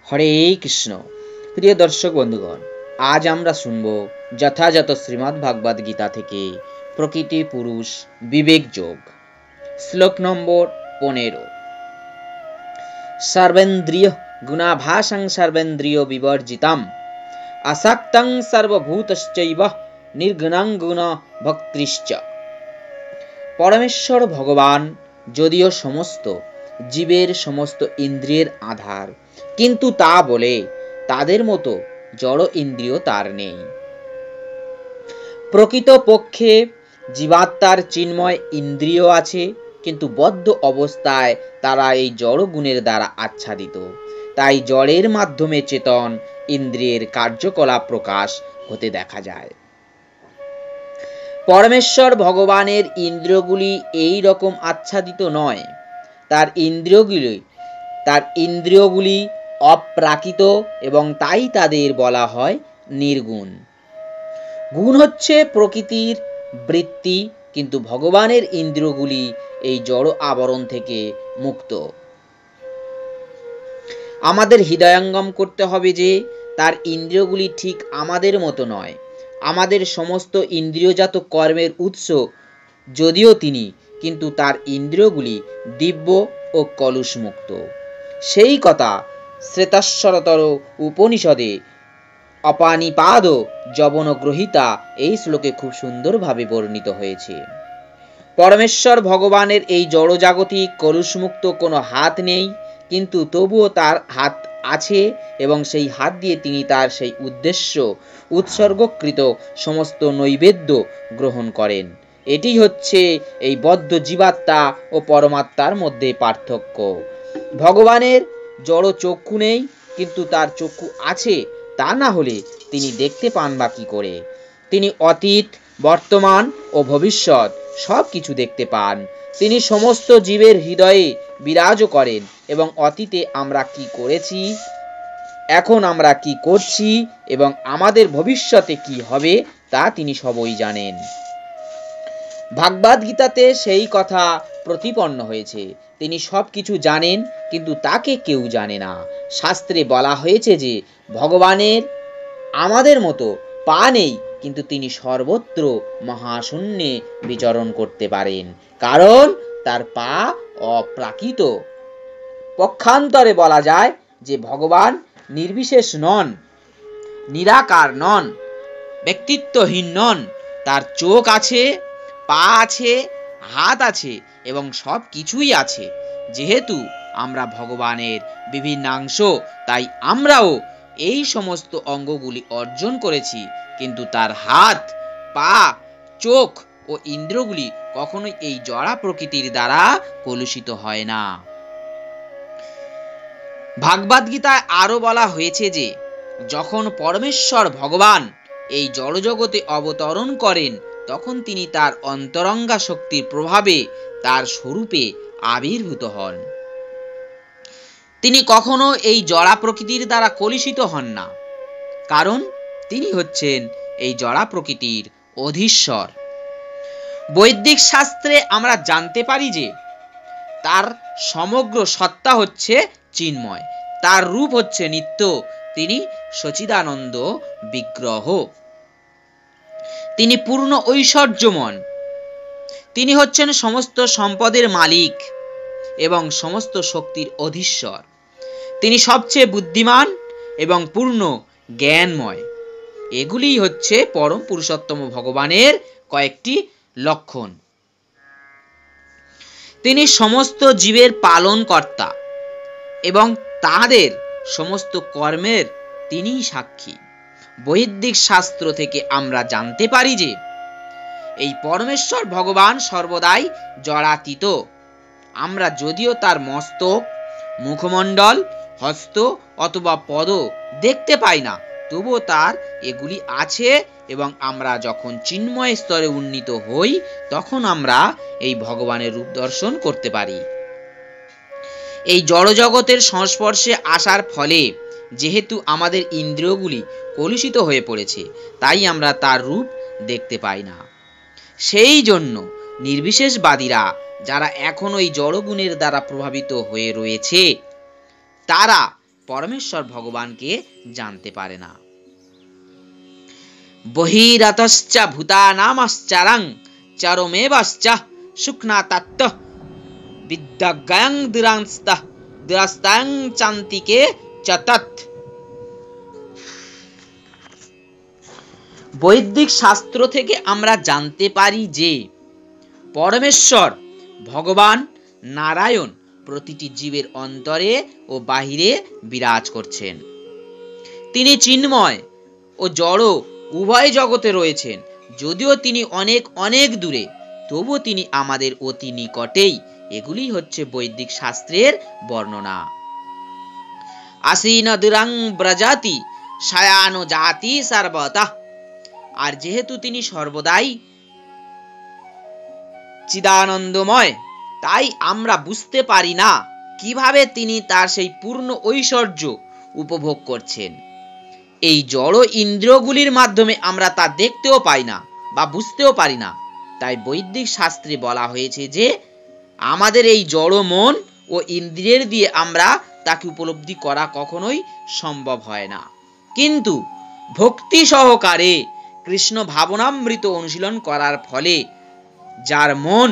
হরে কৃষ্ণ। প্রিয় দর্শক বন্ধুগণ, আজ আমরা শুনব যথাযথ শ্রীমদ্ ভাগবত গীতা থেকে প্রকৃতি পুরুষ বিবেক যোগ, শ্লোক নম্বর 15। সর্বেন্দ্রিয় গুণাভাসং সর্বেন্দ্রিয় বিবর্জিতম আসক্তং সর্বভূতশ্চৈব নির্গুণং গুণ ভক্তৃশ্চ। পরমেশ্বর ভগবান যদিও সমস্ত জীবের সমস্ত ইন্দ্রিয়ের আধার, কিন্তু তা বলে তাদের মতো জড় ইন্দ্রিয় তার নেই। প্রকৃত পক্ষে জীবাত্মার চিন্ময় ইন্দ্রিয় আছে, কিন্তু বদ্ধ অবস্থায় তারা এই জড় গুণের দ্বারা আচ্ছাদিত। তাই জড়ের মাধ্যমে চেতন ইন্দ্রিয়ের কার্যকলাপ প্রকাশ হতে দেখা যায়। পরমেশ্বর ভগবানের ইন্দ্রিয়গুলি এই রকম আচ্ছাদিত নয়। তার ইন্দ্রিয়গুলি অপ্রাকৃত এবং তাই তাদের বলা হয় নির্গুণ। গুণ হচ্ছে প্রকৃতির বৃত্তি, কিন্তু ভগবানের ইন্দ্রিয়গুলি এই জড় আবরণ থেকে মুক্ত। আমাদের হৃদয়ঙ্গম করতে হবে যে তার ইন্দ্রিয়গুলি ঠিক আমাদের মতো নয়। আমাদের সমস্ত ইন্দ্রিয়জাত কর্মের উৎস যদিও তিনি, কিন্তু তার ইন্দ্রিয়গুলি দিব্য ও কলুষমুক্ত। সেই কথা শ্বেতাশ্বরতর উপনিষদে অপানিপাদ যবনগ্রহিতা এই শ্লোকে খুব সুন্দরভাবে বর্ণিত হয়েছে। পরমেশ্বর ভগবানের এই জড়জাগতিক কলুষমুক্ত কোনো হাত নেই, কিন্তু তবুও তার হাত আছে এবং সেই হাত দিয়ে তিনি তার সেই উদ্দেশ্য উৎসর্গকৃত সমস্ত নৈবেদ্য গ্রহণ করেন। এটি হচ্ছে এই বদ্ধ জীবাত্মা ও পরমাত্মার মধ্যে পার্থক্য। ভগবানের জড় চক্ষু নেই, কিন্তু তার চক্ষু আছে। তা না হলে তিনি দেখতে পান বা কি করে? তিনি অতীত, বর্তমান ও ভবিষ্যৎ সব কিছু দেখতে পান। তিনি সমস্ত জীবের হৃদয়ে বিরাজ করেন এবং অতীতে আমরা কি করেছি, এখন আমরা কি করছি এবং আমাদের ভবিষ্যতে কি হবে তা তিনি সবই জানেন। ভাগবত গীতাতে সেই কথা প্রতিপন্ন হয়েছে। তিনি সব কিছু জানেন, কিন্তু তাকে কেউ জানে না। শাস্ত্রে বলা হয়েছে যে ভগবানের আমাদের মতো পা নেই, কিন্তু তিনি সর্বত্র মহাশূন্যে বিচরণ করতে পারেন, কারণ তার পা অপ্রাকৃত। পক্ষান্তরে বলা যায় যে ভগবান নির্বিশেষ নন, নিরাকার নন, ব্যক্তিত্বহীন নন। তার চোখ আছে, পা আছে, হাত আছে এবং সব কিছুই আছে। যেহেতু আমরা ভগবানের বিভিন্নাংশ, তাই আমরাও এই সমস্ত অঙ্গগুলি অর্জন করেছি, কিন্তু তার হাত, পা, চোখ ও ইন্দ্রিয়গুলি কখনোই এই জড়া প্রকৃতির দ্বারা কলুষিত হয় না। ভাগবত গীতায় আরো বলা হয়েছে যে যখন পরমেশ্বর ভগবান এই জড়জগতে অবতরণ করেন, তখন তিনি তার অন্তরঙ্গা শক্তির প্রভাবে তার স্বরূপে আবির্ভূত হন। তিনি কখনো এই জড়া প্রকৃতির দ্বারা কলুষিত হন না, কারণ তিনি হচ্ছেন এই জড়া প্রকৃতির অধীশ্বর। বৈদিক শাস্ত্রে আমরা জানতে পারি যে তার সমগ্র সত্তা হচ্ছে চিন্ময়, তার রূপ হচ্ছে নিত্য, তিনি সচিদানন্দ বিগ্রহ, তিনি পূর্ণ ঐশ্বর্যমন, তিনি হচ্ছেন সমস্ত সম্পদের মালিক এবং সমস্ত শক্তির অধীশ্বর। তিনি সবচেয়ে বুদ্ধিমান এবং পূর্ণ জ্ঞানময়। এগুলি হচ্ছে পরম পুরুষোত্তম ভগবানের কয়েকটি লক্ষণ। তিনি সমস্ত জীবের পালন কর্তা এবং তাদের সমস্ত কর্মের তিনিই সাক্ষী। বৈদিক শাস্ত্র থেকে আমরা জানতে পারি যে এই পরমেশ্বর ভগবান সর্বদাই জড়াতীত। আমরা যদিও তার মস্তক, মুখমণ্ডল, হস্ত অথবা পদ দেখতে পাই না, তবুও তার এগুলি আছে এবং আমরা যখন চিন্ময় স্তরে উন্নীত হই, তখন আমরা এই ভগবানের রূপ দর্শন করতে পারি। এই জড়জগতের সংস্পর্শে আসার ফলে যেহেতু আমাদের ইন্দ্রিয়গুলি কলুষিত হয়ে পড়েছে, তাই আমরা তার রূপ দেখতে পাই না। সেই জন্য নির্বিশেষবাদীরা, যারা এখনো এই জড়গুণের দ্বারা প্রভাবিত হয়ে রয়েছে, তারা পরমেশ্বর ভগবানকে জানতে পারে না। বহিরাতশ্চ ভূতানামশ্চরং চরমেবশ্চ সূক্ষ্ণাতত্ত্ব বিদ্যজ্ঞং দুরাস্তাং চান্তিকে চ তৎ। বৈদিক শাস্ত্র থেকে আমরা জানতে পারি যে পরমেশ্বর ভগবান নারায়ণ প্রতিটি জীবের অন্তরে ও বাহিরে বিরাজ করছেন। তিনি চিন্ময় ও জড় উভয় জগতে রয়েছেন। যদিও তিনি অনেক অনেক দূরে, তবু তিনি আমাদের অতি নিকটেই। এগুলি হচ্ছে বৈদিক শাস্ত্রের বর্ণনা। আসীন দুরং ব্রজাতি শয়ানো জাতি সর্বতা। আর যেহেতু তিনি সর্বদাই চিদানন্দময়, তাই আমরা বুঝতে পারি না কিভাবে তিনি তার সেই পূর্ণ ঐশ্বর্য উপভোগ করছেন। এই জড় ইন্দ্রিয়গুলির মাধ্যমে আমরা তা দেখতেও পাই না বা বুঝতেও পারি না। তাই বৈদিক শাস্ত্রে বলা হয়েছে যে আমাদের এই জড় মন ও ইন্দ্রিয়ের দিয়ে আমরা তাকে উপলব্ধি করা কখনোই সম্ভব হয় না। কিন্তু ভক্তি সহকারে কৃষ্ণ ভাবনামৃত অনুশীলন করার ফলে যার মন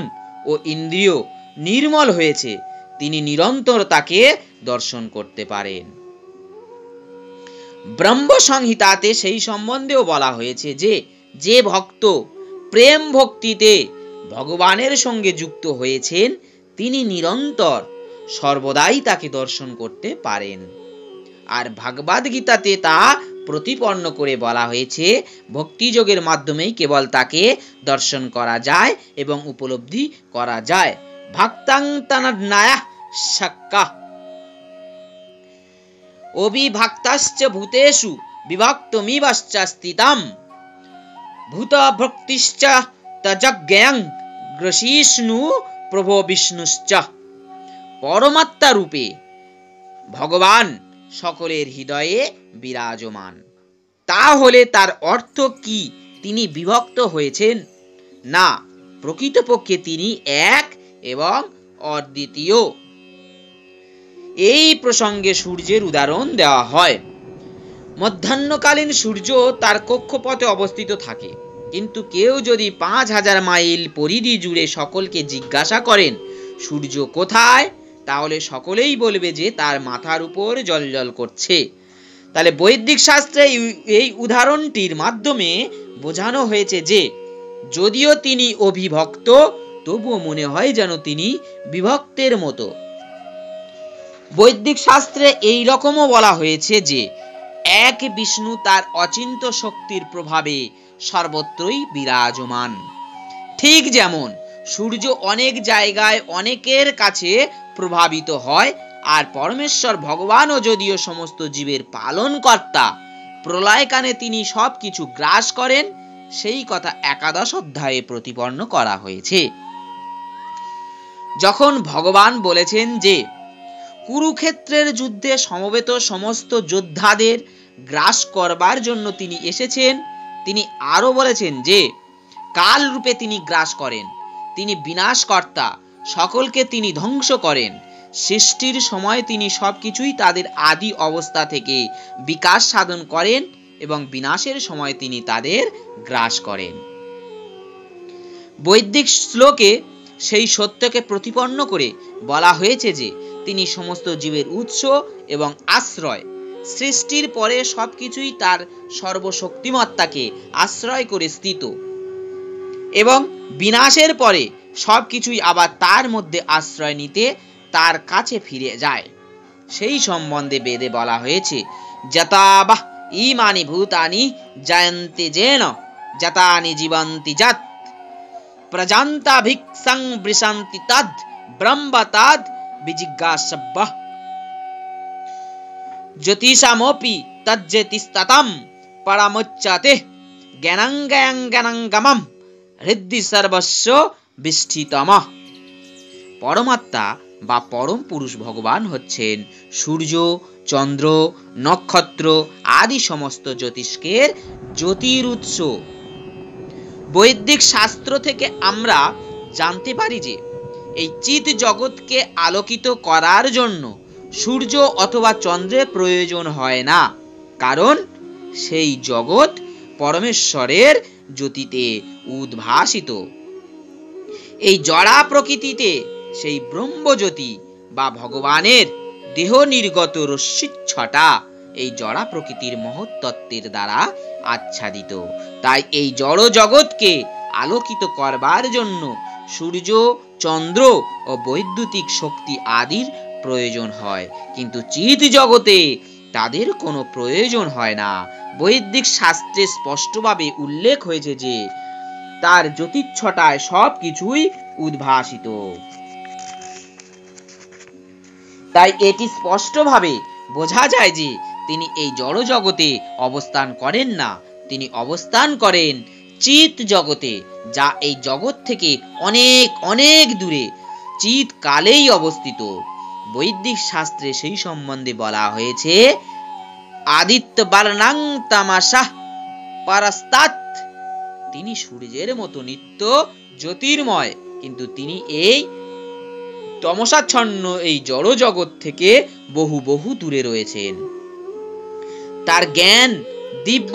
ও ইন্দ্রিয় নির্মল হয়েছে, তিনি নিরন্তর তাকে দর্শন করতে পারেন। ব্রহ্ম সংহিতাতে সেই সম্বন্ধেও বলা হয়েছে যে যে ভক্ত প্রেম ভক্তিতে ভগবানের সঙ্গে যুক্ত হয়েছেন, তিনি নিরন্তর সর্বদাই তাকে দর্শন করতে পারেন। আর ভাগবত গীতাতে তা প্রতিপন্ন করে বলা হয়েছে ভক্তিযোগের মাধ্যমেই কেবল তাকে দর্শন করা যায় এবং উপলব্ধি করা যায়। ভক্তাং তন্নায়াঃ শক্যঃ অবিভক্তশ্চ ভূতেষু বিভক্তমিবশ্চ স্থিতম ভূত ভক্তিশ্চ তজ্জ্ঞেয়ং গ্রসিষ্ণু প্রভো বিষ্ণুশ্চ। পরমাত্মা রূপে ভগবান সকলের হৃদয়ে বিরাজমান। তাহলে তার অর্থ কি তিনি বিভক্ত হয়েছেন? না, প্রকৃতপক্ষে তিনি এক এবং অদ্বিতীয়। এই প্রসঙ্গে সূর্যের উদাহরণ দেওয়া হয়। মধ্যাহ্নকালীন সূর্য তার কক্ষপথে অবস্থিত থাকে, কিন্তু কেউ যদি 5000 মাইল পরিধি জুড়ে সকলকে জিজ্ঞাসা করেন সূর্য কোথায়, তাহলে সকলেই বলবে যে তার মাথার উপর জ্বলজ্বল করছে। তাহলে বৈদিক শাস্ত্রে এই উদাহরণটির মাধ্যমে বোঝানো হয়েছে যে যদিও তিনি অবিভক্ত, তবুও মনে হয় যেন তিনি বিভক্তের মতো। বৈদিক শাস্ত্রে এই রকমও বলা হয়েছে যে এক বিষ্ণু তার অচিন্ত শক্তির প্রভাবে সর্বত্রই বিরাজমান। ঠিক যেমন সূর্য অনেক জায়গায় অনেকের কাছে প্রভাবিত হয়, আর পরমেশ্বর ভগবানও যদিও সমস্ত জীবের পালনকর্তা, প্রলয়কালে তিনি সবকিছু গ্রাস করেন, সেই কথা একাদশ অধ্যায়ে প্রতিপন্ন করা হয়েছে। যখন ভগবান বলেছেন যে কুরুক্ষেত্রের যুদ্ধে সমবেত সমস্ত যোদ্ধাদের গ্রাস করবার জন্য তিনি এসেছেন, তিনি আরো বলেছেন যে কাল রূপে তিনি গ্রাস করেন, তিনি বিনাশকর্তা, সকলকে তিনি ধ্বংস করেন। সৃষ্টির সময় তিনি সবকিছুই তাদের আদি অবস্থা থেকে বিকাশ সাধন করেন এবং বিনাশের সময় তিনি তাদের গ্রাস করেন। বৈদিক শ্লোকে সেই সত্যকে প্রতিপন্ন করে বলা হয়েছে যে তিনি সমস্ত জীবের উৎস এবং আশ্রয়। সৃষ্টির পরে সবকিছুই তার সর্বশক্তিমত্তাকে আশ্রয় করে স্থিত এবং বিনাশের পরে সবকিছুই আবার তার মধ্যে আশ্রয় নিতে তার কাছে ফিরে যায়। সেই সম্বন্ধে বেদে বলা হয়েছে যতাবাহ ইমানি ভূতানি জায়ন্তে যেন যতানি জীবন্তি যত প্রজান্তাভিক সংবৃশন্তি তদ ব্রহ্মতাদ বিজিজ্ঞাসব্যঃ জ্যোতিষামপি তজ্জেতিস্ততম পরমুচ্যতে জ্ঞানাঙ্গমম হৃদি সর্বস্ব বিষ্ঠিতম। পরমাত্মা বা পরম পুরুষ ভগবান হচ্ছেন সূর্য, চন্দ্র, নক্ষত্র আদি সমস্ত জ্যোতিষ্কের জ্যোতির উৎস। বৈদিক শাস্ত্র থেকে আমরা জানতে পারি যে এই চিৎ জগৎকে আলোকিত করার জন্য সূর্য অথবা চন্দ্রের প্রয়োজন হয় না, কারণ সেই জগৎ পরমেশ্বরের জ্যোতিতে উদ্ভাসিত। এই জড়া প্রকৃতিতে সেই ব্রহ্মজ্যোতি বা ভগবানের দেহ নির্গত রশ্মিচ্ছটা এই জড়া প্রকৃতির মহত্তত্ত্বের দ্বারা আচ্ছাদিত। তাই এই জড় জগৎকে আলোকিত করবার জন্য সূর্য, চন্দ্র ও বৈদ্যুতিক শক্তি আদির প্রয়োজন হয়, কিন্তু চিৎ জগতে তাদের কোনো প্রয়োজন হয় না। বৈদিক শাস্ত্রে স্পষ্টভাবে উল্লেখ হয়েছে যে তার জ্যোতিচ্ছটায় সবকিছুই উদ্ভাসিত। তাই এটি স্পষ্টভাবে বোঝা যায় যে তিনি এই জড় জগতে অবস্থান করেন না, তিনি অবস্থান করেন চিৎ জগতে, যা এই জগৎ থেকে অনেক অনেক দূরে চিৎ কালেই অবস্থিত। বৈদিক শাস্ত্রে সেই সম্বন্ধে বলা হয়েছে আদিত্য বর্ণাং তামাশাঃ পরস্তাৎ। তিনি সূর্যের মতো নিত্য জ্যোতির্ময়, কিন্তু তিনি এই তমসাচ্ছন্ন এই জড় জগৎ থেকে বহু বহু দূরে রয়েছেন। তার জ্ঞান দিব্য।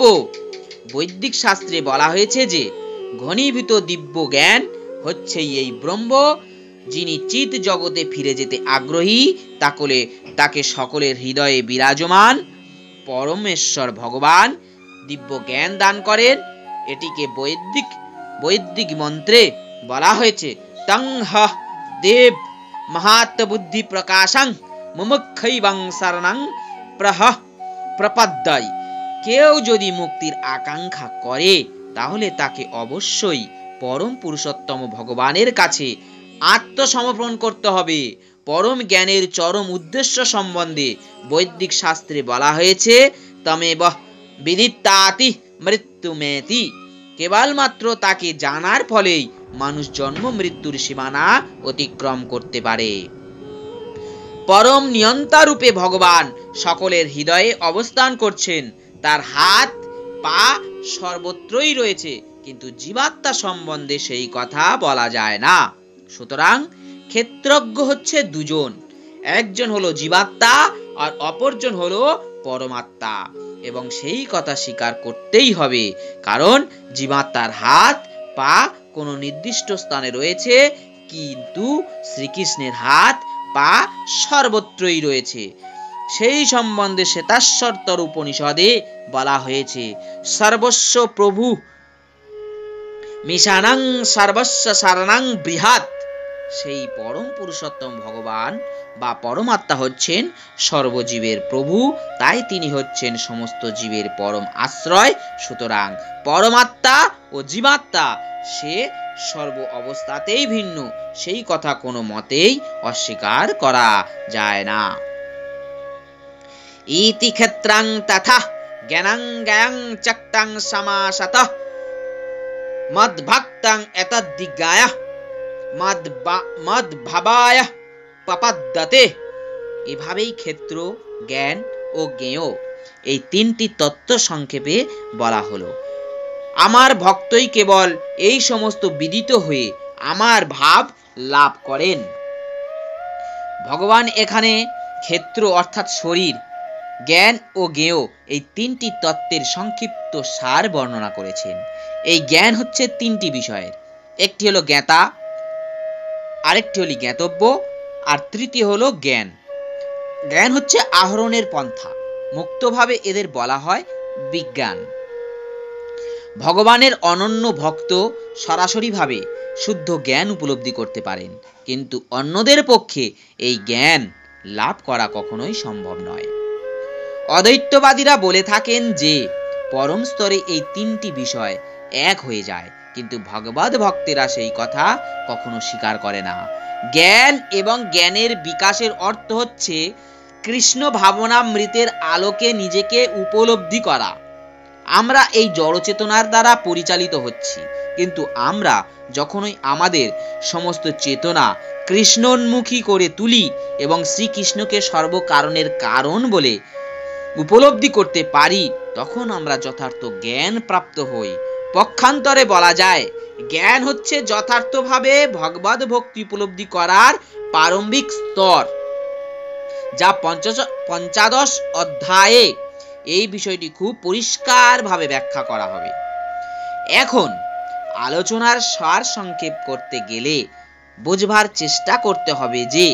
বৈদিক শাস্ত্রে বলা হয়েছে যে ঘনীভূত দিব্য জ্ঞান হচ্ছে এই ব্রহ্ম, যিনি চিৎ জগতে ফিরে যেতে আগ্রহী তাকে সকলের হৃদয়ে বিরাজমান পরমেশ্বর ভগবান দিব্য জ্ঞান দান করেন। এটিকে বৈদিক মন্ত্রে বলা হয়েছে তং হ দেব মহাত্ম বুদ্ধি প্রকাশং মুমুক্ষৈবং শরণং প্রপদ্যই। কেউ যদি মুক্তির আকাঙ্ক্ষা করে তাহলে তাকে অবশ্যই পরম পুরুষোত্তম ভগবানের কাছে আত্মসমর্পণ করতে হবে। পরম জ্ঞানের চরম উদ্দেশ্য সম্বন্ধে বৈদিক শাস্ত্রে বলা হয়েছে তমেব বিদিত্তাতি মৃত্যুমেতি। কেবলমাত্র তাকে জানার ফলেই মানুষ জন্ম মৃত্যুর সীমানা অতিক্রম করতে পারে। পরম নিয়ন্তা রূপে ভগবান সকলের হৃদয়ে অবস্থান করছেন। তার হাত পা সর্বত্রই রয়েছে, কিন্তু জীবাত্মা সম্বন্ধে সেই কথা বলা যায় না। সুতরাং ক্ষেত্রজ্ঞ হচ্ছে দুজন, একজন হলো জীবাত্মা আর অপরজন হলো পরমাত্মা, এবং সেই কথা স্বীকার করতেই হবে, কারণ জীবাত্মার হাত পা কোনো নির্দিষ্ট স্থানে রয়েছে, কিন্তু শ্রীকৃষ্ণের হাত পা সর্বত্রই রয়েছে। সেই সম্বন্ধে শ্বেতাশ্বর উপনিষদে বলা হয়েছে সর্বস্ব প্রভু মিশানাং সর্বস্ব শরণাং বৃহাৎ। সেই পরম পুরুষোত্তম ভগবান বা পরমাত্মা হচ্ছেন সর্বজীবের প্রভু, তাই তিনি হচ্ছেন সমস্ত জীবের পরম আশ্রয়। সুতরাং পরমাত্মা ও জীবাত্মা সে সর্ব অবস্থাতেই ভিন্ন, সেই কথা কোনো মতেই অস্বীকার করা যায় না। ইতি ক্ষেত্রাং তথা জ্ঞানং জ্ঞায়ং চক্তাং সমাসতঃ মদ্ভক্তাং এতদ্দিগায় মদ্ভাবায় প্রপদ্যতে। এভাবেই ক্ষেত্র, জ্ঞান ও জ্ঞেয় এই তিনটি তত্ত্ব সংক্ষেপে বলা হলো। আমার ভক্তই কেবল এই সমস্ত বিদিত হয়ে আমার ভাব লাভ করেন। ভগবান এখানে ক্ষেত্র অর্থাৎ শরীর, জ্ঞান ও জ্ঞেয় এই তিনটি তত্ত্বের সংক্ষিপ্ত সার বর্ণনা করেছেন। এই জ্ঞান হচ্ছে তিনটি বিষয়ের, একটি হলো জ্ঞাতা, আরেকটি হলো জ্ঞাতব্য, আর তৃতীয় হলো জ্ঞান। জ্ঞান হচ্ছে আহরণের পন্থা, মুক্তভাবে এদের বলা হয় বিজ্ঞান। ভগবানের অনন্য ভক্ত সরাসরিভাবে শুদ্ধ জ্ঞান উপলব্ধি করতে পারেন, কিন্তু অন্যদের পক্ষে এই জ্ঞান লাভ করা কখনোই সম্ভব নয়। অদ্বৈতবাদীরা বলে থাকেন যে পরম স্তরে এই তিনটি বিষয় এক হয়ে যায়, কিন্তু ভগবদ ভক্তেরা সেই কথা কখনো স্বীকার করে না। জ্ঞান এবং জ্ঞানের বিকাশের অর্থ হচ্ছে কৃষ্ণ ভাবনামৃতের আলোকে নিজেকে উপলব্ধি করা। আমরা এই জড়চেতনার দ্বারা পরিচালিত হচ্ছি, কিন্তু আমরা যখনই আমাদের সমস্ত চেতনা কৃষ্ণোন্মুখী করে তুলি এবং শ্রীকৃষ্ণকে সর্বকারণের কারণ বলে উপলব্ধি করতে পারি, তখন আমরা যথার্থ জ্ঞান প্রাপ্ত হই। পক্ষান্তরে বলা যায় জ্ঞান হচ্ছে যথার্থভাবে ভগবদ ভক্তি উপলব্ধি করার প্রারম্ভিক স্তর। যা পঞ্চদশ অধ্যায়ে এই বিষয়টি খুব পরিষ্কারভাবে ব্যাখ্যা করা হবে। এখন আলোচনার সার সংক্ষেপ করতে গেলে বোঝবার চেষ্টা করতে হবে যে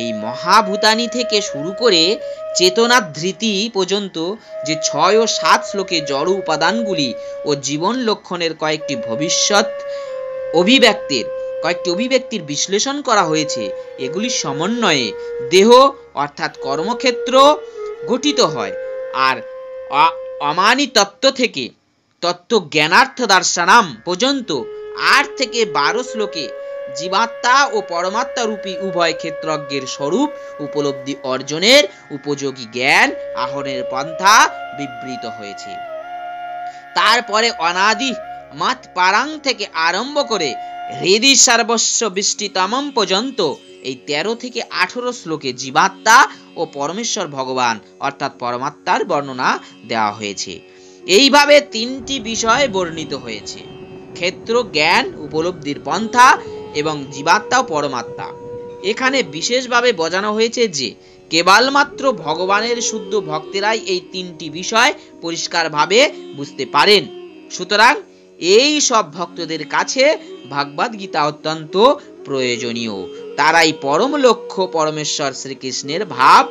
এই মহাভূতানি থেকে শুরু করে চেতনাধৃতি পর্যন্ত যে 6 ও 7 শ্লোকে জড় উপাদানগুলি ও জীবন লক্ষণের কয়েকটি অভিব্যক্তির বিশ্লেষণ করা হয়েছে, এগুলি সমন্বয়ে দেহ অর্থাৎ কর্মক্ষেত্র গঠিত হয়। আর অমানি তত্ত্ব থেকে তত্ত্ব জ্ঞানার্থ দর্শনাম পর্যন্ত 8 থেকে 12 শ্লোকে জীবাত্মা ও পরমাত্মা রূপী উভয় ক্ষেত্রজ্ঞের স্বরূপ উপলব্ধি অর্জনের উপযোগী জ্ঞান আহরণের পন্থা বিবৃত হয়েছে। তারপরে অনাদি মাত পারাং থেকে আরম্ভ করে হৃদি সর্বস্ব বিষ্টিতমম পর্যন্ত এই 13 থেকে 18 শ্লোকে জীবাত্মা ও পরমেশ্বর ভগবান অর্থাৎ পরমাত্মার বর্ণনা দেওয়া হয়েছে। এইভাবে 3টি বিষয় বর্ণিত হয়েছে: ক্ষেত্র, জ্ঞান, উপলব্ধির পন্থা এবং জীবাত্মা ও পরমাত্মা। এখানে বিশেষভাবে বোঝানো হয়েছে যে কেবলমাত্র ভগবানের শুদ্ধ ভক্তেরাই এই 3টি বিষয় পরিষ্কারভাবে বুঝতে পারেন। সুতরাং এই সব ভক্তদের কাছে ভাগবত গীতা অত্যন্ত প্রয়োজনীয়। তারাই পরম লক্ষ্য পরমেশ্বর শ্রীকৃষ্ণের ভাব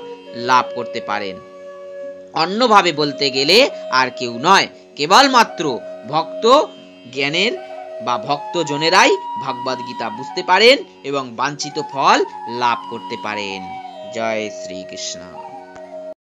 লাভ করতে পারেন। অন্যভাবে বলতে গেলে আর কেউ নয়, কেবলমাত্র ভক্ত জ্ঞানের বা ভক্তজনেরাই ভাগবত গীতা বুঝতে পারেন এবং বাঞ্ছিত ফল লাভ করতে পারেন। জয় শ্রীকৃষ্ণ।